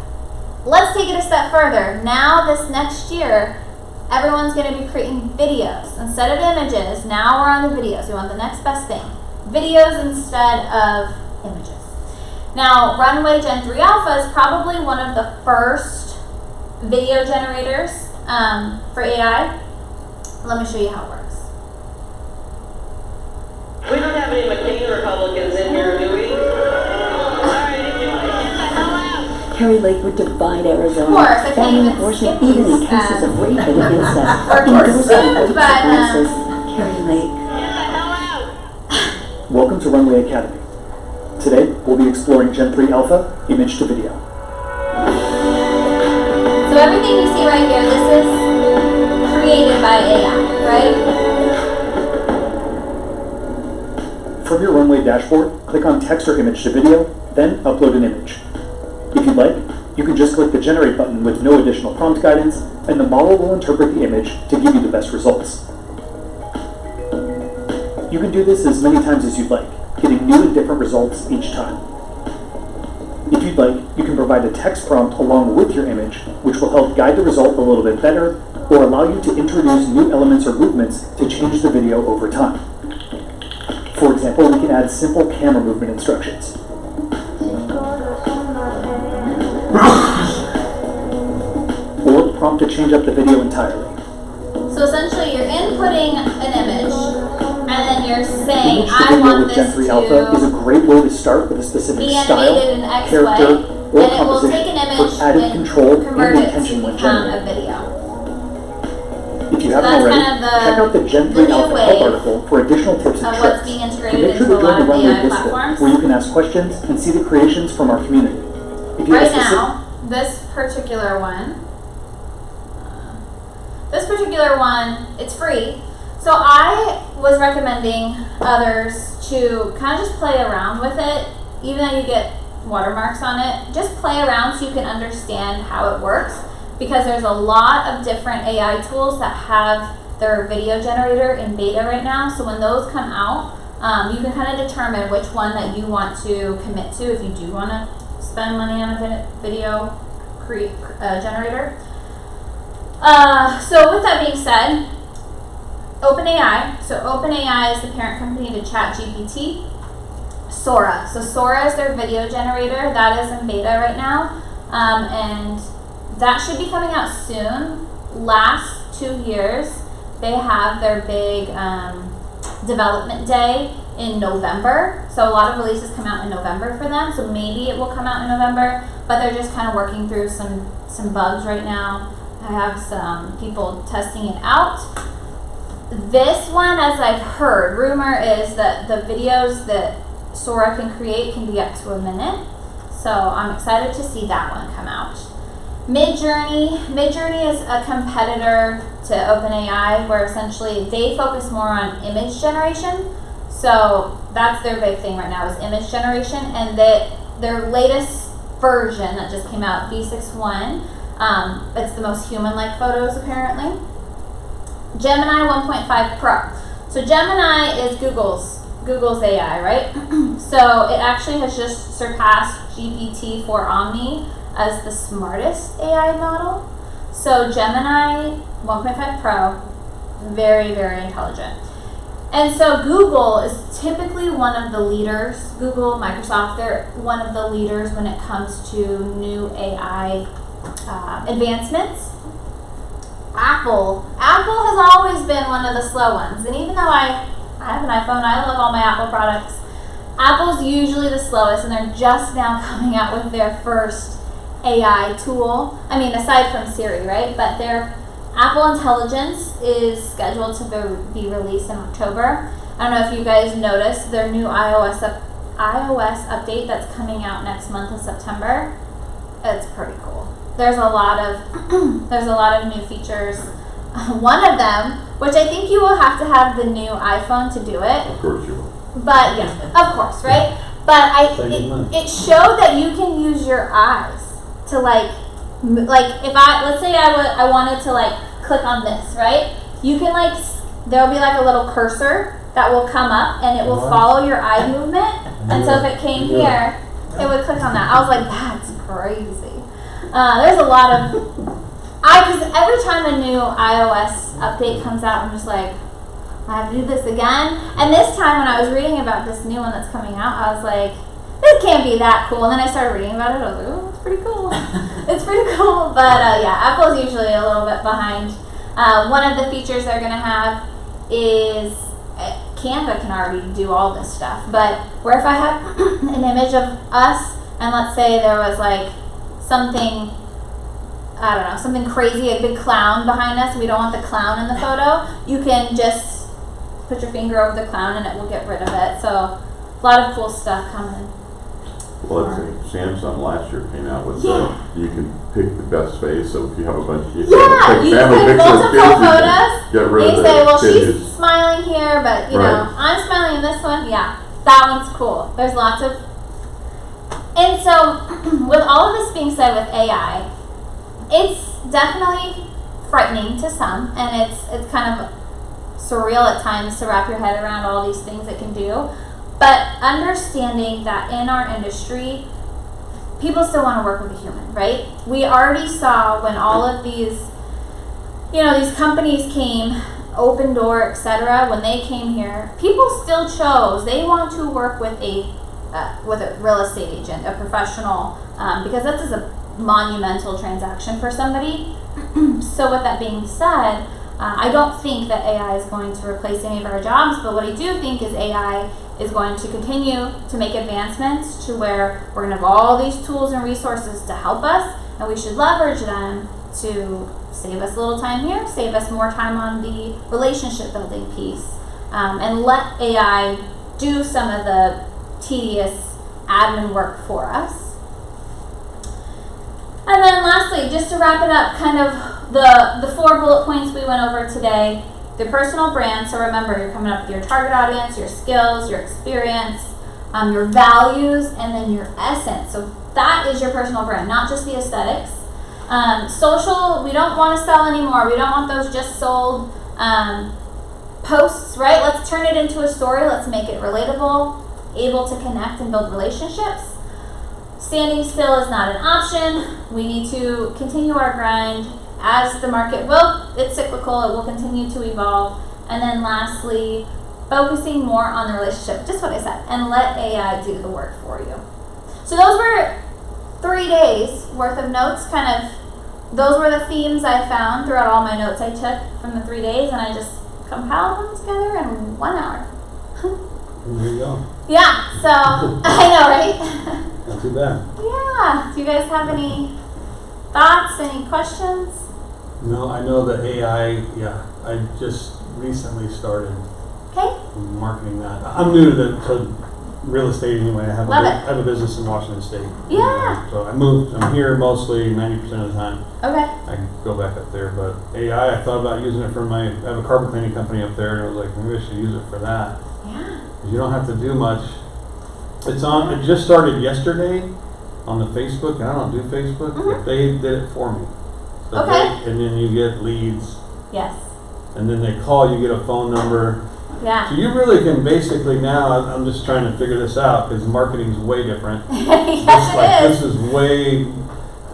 Let's take it a step further. Now this next year, everyone's going to be creating videos. Instead of images, now we're on the videos. We want the next best thing. Videos instead of images. Now, Runway Gen 3 Alpha is probably one of the first video generators for AI. Let me show you how it works. We don't have any McCain Republicans in here, do we? Kerry Lake would divide Arizona, Of course, I can't banning even abortion skip even these, in cases of rape and incest. or Endorsing soon, votes but, against Kerry Lake. Welcome to Runway Academy. Today, we'll be exploring Gen 3 Alpha, image to video. So everything you see right here, this is created by AI, right? From your Runway dashboard, click on text or image to video, then upload an image. If you'd like, you can just click the generate button with no additional prompt guidance, and the model will interpret the image to give you the best results. You can do this as many times as you'd like, getting new and different results each time. If you'd like, you can provide a text prompt along with your image, which will help guide the result a little bit better, or allow you to introduce new elements or movements to change the video over time. For example, we can add simple camera movement instructions. prompt to change up the video entirely. So essentially you're inputting an image and then you're saying, Image to I video want with Gen this 3 Alpha is a to great way to start with a specific be style, animated in X character, way, or and it will take composition an image for added and control convert and it intention to when become a generating. video. If you So haven't that's already, kind of the- check out the Gen 3 the new Alpha wave help article for additional tips and Of tricks. what's being And integrated make sure into to a join lot the of Runway AI Discord, platforms. where you can ask questions and see the creations from our community. If you have Right a specific- now, this particular one, it's free. So I was recommending others to kind of just play around with it, even though you get watermarks on it. Just play around so you can understand how it works, because there's a lot of different AI tools that have their video generator in beta right now. So when those come out, you can kind of determine which one that you want to commit to if you do want to spend money on a video generator. So with that being said, OpenAI. So OpenAI is the parent company to ChatGPT. Sora. So Sora is their video generator. That is in beta right now. And that should be coming out soon. Last 2 years, they have their big development day in November. So a lot of releases come out in November for them. So maybe it will come out in November, but they're just kind of working through some bugs right now. I have some people testing it out. This one, as I've heard, rumor is that the videos that Sora can create can be up to a minute. So I'm excited to see that one come out. Midjourney is a competitor to OpenAI, where essentially they focus more on image generation. So that's their big thing right now, is image generation. And their latest version that just came out, V6.1, it's the most human-like photos apparently. Gemini 1.5 Pro. So Gemini is Google's AI, right? So it actually has just surpassed GPT-4 Omni as the smartest AI model. So Gemini 1.5 Pro, very, very intelligent. And so Google is typically one of the leaders. Google, Microsoft, they're one of the leaders when it comes to new AI advancements. Apple has always been one of the slow ones. And even though I have an iPhone, I love all my Apple products. Apple's usually the slowest, and they're just now coming out with their first AI tool. I mean, aside from Siri, right? But their Apple Intelligence is scheduled to be released in October. I don't know if you guys noticed their new iOS update that's coming out next month in September. It's pretty cool. There's a lot of new features. One of them, which I think you will have to have the new iPhone to do it. Of course you will. But yeah, of course, right? But it showed that you can use your eyes to like if let's say I wanted to like click on this, right? You can there'll be like a little cursor that will come up and it will follow your eye movement. And so if it came here, it would click on that. I was like, that's crazy. There's a lot of because every time a new iOS update comes out, I'm just like, I have to do this again. And this time when I was reading about this new one that's coming out, I was like, this can't be that cool. And then I started reading about it. I was like, oh, it's pretty cool. It's pretty cool. But yeah, Apple's usually a little bit behind. One of the features they're going to have is Canva can already do all this stuff. But where if I have an image of us and let's say there was like something, I don't know, something crazy, a big clown behind us, and we don't want the clown in the photo, you can just put your finger over the clown and it will get rid of it. So a lot of cool stuff coming. Well, I think Samsung last year came out with you can pick the best face. So if you have a bunch of you put multiple photos. Get rid You of say, well, she's she's smiling here, but you know, I'm smiling in this one. Yeah, that one's cool. There's lots of, and so with all of this being said, with AI, it's definitely frightening to some, and it's kind of surreal at times to wrap your head around all these things it can do. But understanding that in our industry, people still want to work with a human, right? We already saw when all of these, these companies came, Open Door, etc. When they came here, people still chose they want to work with a real estate agent, a professional, because this is a monumental transaction for somebody. So with that being said, I don't think that AI is going to replace any of our jobs, but what I do think is AI is going to continue to make advancements to where we're going to have all these tools and resources to help us, and we should leverage them to save us a little time here, save us more time on the relationship building piece, and let AI do some of the tedious admin work for us. And then lastly, just to wrap it up, kind of the 4 bullet points we went over today. The personal brand, so remember, you're coming up with your target audience, your skills, your experience, your values, and then your essence. So that is your personal brand, not just the aesthetics. Social, we don't want to sell anymore. We don't want those just sold posts, right? Let's turn it into a story. Let's make it relatable, able to connect and build relationships. Standing still is not an option. We need to continue our grind as the market will. It's cyclical. It will continue to evolve. And then lastly, focusing more on the relationship, just what I said, and let AI do the work for you. So those were 3 days worth of notes, those were the themes I found throughout all my notes I took from the 3 days, and I just compiled them together in 1 hour. There you go. Yeah, so I know, right? Not too bad. Yeah. Do you guys have any thoughts, any questions? No, I know that AI, I just recently started Okay. marketing that. I'm new to real estate anyway. I have Love it. I have a business in Washington State. Yeah. So I'm here mostly 90% of the time. Okay. I can go back up there, but AI, I thought about using it for I have a carpet cleaning company up there, and I was like, maybe I should use it for that. Yeah. 'Cause you don't have to do much. It just started yesterday on the Facebook, and I don't do Facebook, but they did it for me. So Okay. and then you get leads, Yes. and then they call, you get a phone number. Yeah. So you really can basically now, I'm just trying to figure this out because marketing's way different. Yes, This is way,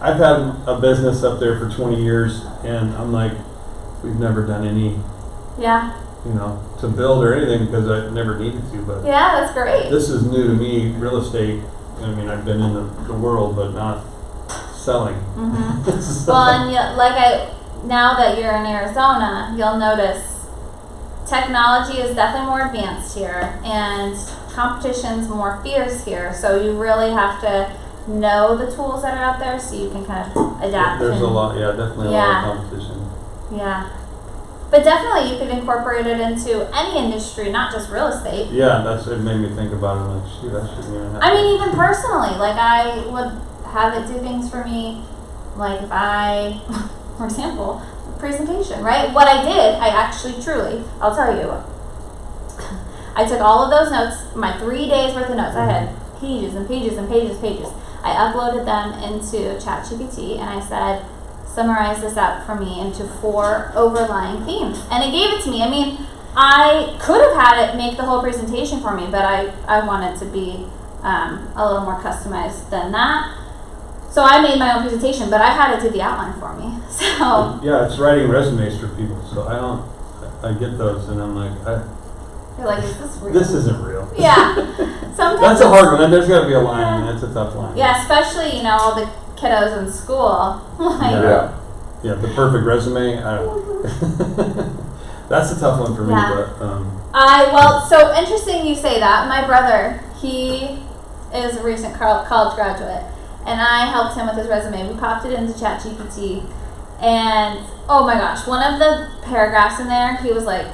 I've had a business up there for 20 years, and I'm like, we've never done any, Yeah. to build or anything because I've never needed to, but Yeah, that's great. this is new to me, real estate. I mean, I've been in the world, but not selling. Mm-hmm. So- Well, and now that you're in Arizona, you'll notice technology is definitely more advanced here, and competition's more fierce here. So you really have to know the tools that are out there so you can kind of adapt. There's a lot, definitely a lot Yeah. of competition. Yeah. But definitely you could incorporate it into any industry, not just real estate. Yeah, it made me think about it. I'm like, shoot, I shouldn't even have. I mean, even personally, I would have it do things for me, like if I, for example, presentation, right? What I did, I actually truly, I'll tell you, I took all of those notes, my 3 days worth of notes, I had pages and pages and pages. I uploaded them into ChatGPT and I said, summarize this out for me into 4 overlying themes. And it gave it to me. I mean, I could have had it make the whole presentation for me, but I wanted to be a little more customized than that. So I made my own presentation, but I had it do the outline for me. So Yeah, it's writing resumes for people, so I get those, and I'm like, you're like, is this real? this isn't real. Yeah. Sometimes That's a hard one. There's got to be a line. That's a tough line. Yeah, especially, all the kiddos in school. Yeah. Yeah, the perfect resume. That's a tough one for me, Yeah. but So interesting you say that. My brother, he is a recent college graduate, and I helped him with his resume. We popped it into ChatGPT, and oh my gosh, one of the paragraphs in there, he was like,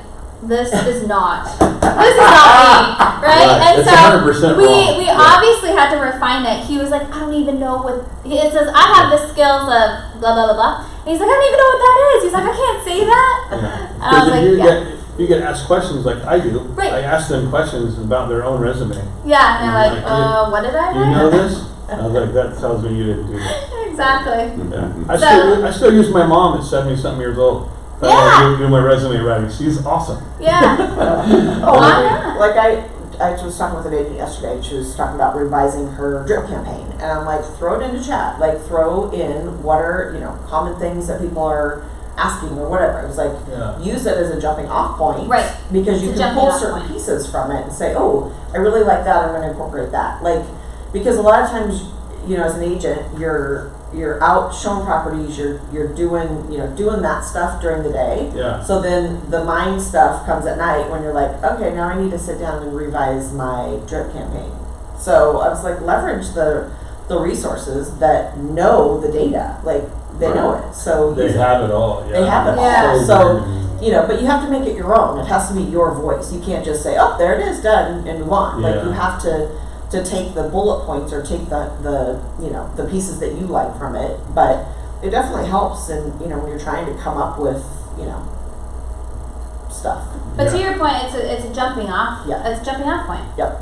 this is not me, right? Right. And It's so 100% wrong. we Yeah. obviously had to refine it. He was like, I don't even know what, it says, I have the skills of blah, blah, blah, blah. And he's like, I don't even know what that is. He's like, I can't say that. yeah. And I was like, You get asked questions like I do. Right. I ask them questions about their own resume. Yeah, and they're like, Like, what did I You write? know this? I was like, that tells me you didn't do that. Exactly. Yeah. Mhm. I still use my mom at 70-something years old. Yeah. Do my resume writing. She's awesome. Yeah. Oh, Why not? like I was talking with an agent yesterday, and she was talking about revising her drip campaign, and I'm like, throw it into chat, throw in what are common things that people are asking or whatever. It was like, Yeah. use it as a jumping off point, Right. Because you It's a can jumping pull off certain point. pieces from it and say, oh, I really like that, I'm going to incorporate that. Because a lot of times, as an agent, you're you're out showing properties, you're doing, doing that stuff during the day. Yeah. So then the mind stuff comes at night when you're like, okay, now I need to sit down and revise my drip campaign. So I was like, leverage the resources that know the data, like they know it. So They have it all. Yeah. They have it Yeah. all. So but you have to make it your own. It has to be your voice. You can't just say, oh, there it is, done, and move on. Like you have to take the bullet points or take the pieces that you like from it. But it definitely helps, and when you're trying to come up with stuff. But to your point, it's a jumping off. Yeah. It's a jumping off point. Yep.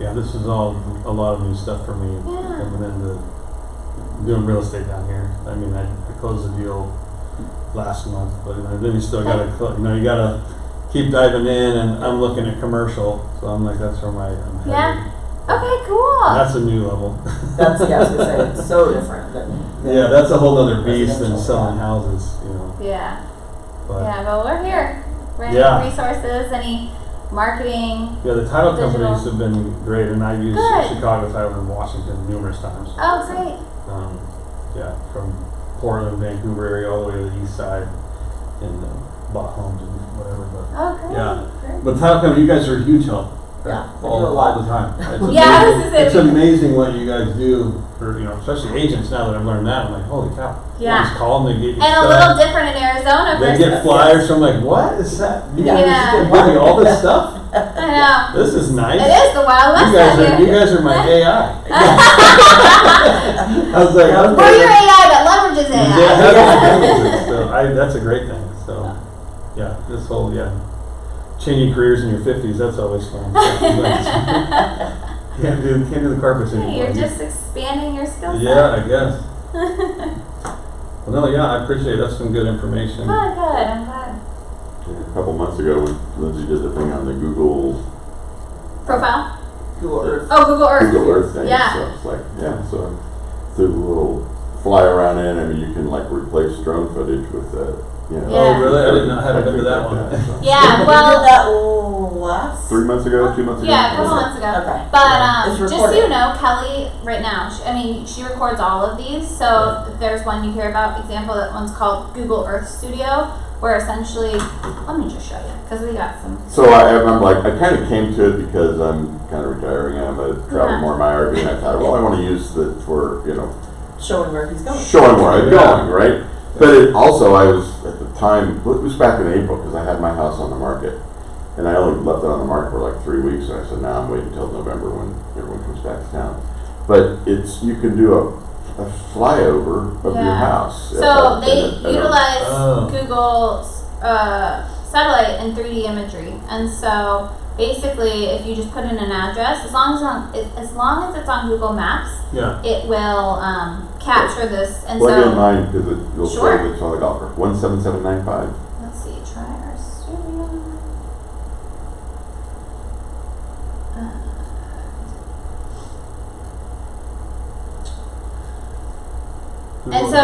Yeah, this is all a lot of new stuff for me coming into doing real estate down here. I mean, I closed the deal last month, but then you still gotta, you gotta keep diving in, and I'm looking at commercial, so I'm like, that's where I'm headed. Yeah. Okay, cool. That's a new level. That's I was gonna say, it's so different than Yeah, that's a whole other beast than residential, selling yeah. houses, Yeah. But Yeah, but we're here. We're any Yeah. resources, any marketing. yeah, the title Digital. companies have been great, and I've used Good. Chicago Title in Washington numerous times. Oh, great. Yeah, from Portland, Vancouver area, all the way to the east side, and bought homes and whatever. But Oh, great. Yeah. Great. But title company, you guys are a huge help. Yeah, we do a all lot. the time. It's Yeah, I was amazing. gonna say, It's amazing what you guys do for especially agents. Now that I've learned that, I'm like, holy cow! Yeah. You just call them, they get you And a stuff. little different in Arizona They versus. get flyers. So I'm like, what is that? You guys Yeah. just give me all this stuff. I know. This is nice. It is the Wild West out You here. guys are my AI. I was like, okay. We're your AI that leverages AI. Yeah, that's so that's a great thing. So, yeah, this whole changing careers in your 50s, that's always fun. Can't do the carpets anymore. You're just expanding your skill set. Yeah, I guess. Well, no, yeah, I appreciate it. That's some good information. Oh, good. I'm glad. Yeah, a couple months ago when Lindsay did the thing on the Google Profile? Google Earth. Oh, Google Earth. Google Earth thing. Yeah. So it's like, so I threw a little fly around in. I mean, you can like replace drone footage with Yeah. Oh, really? I did not have it into that one. Yeah, We well, did that last 3 months ago, 2 months ago. yeah, a couple months ago. Okay. But It's just so recorded. you know, Kelly, right now, she records all of these. So if there's one you hear about, example, that one's called Google Earth Studio, where essentially, let me just show you, because we got some. So I'm like, I kind of came to it because I'm kind of retiring. I'm going to travel more in my RV, and I thought, well, I want to use it for, showing where he's going. showing where I'm going, right? But it also, I was at the time, it was back in April because I had my house on the market, and I only left it on the market for like 3 weeks. And I said, "Now I'm waiting until November when everyone comes back to town." But you can do a flyover of your house. So they utilize Oh. Google satellite and 3D imagery, and so basically, if you just put in an address, as long as it's on Google Maps, it will capture this. And Plug in so, mine because you'll Sure. show it's on the golfer. 17795. let's see, try our studio. And so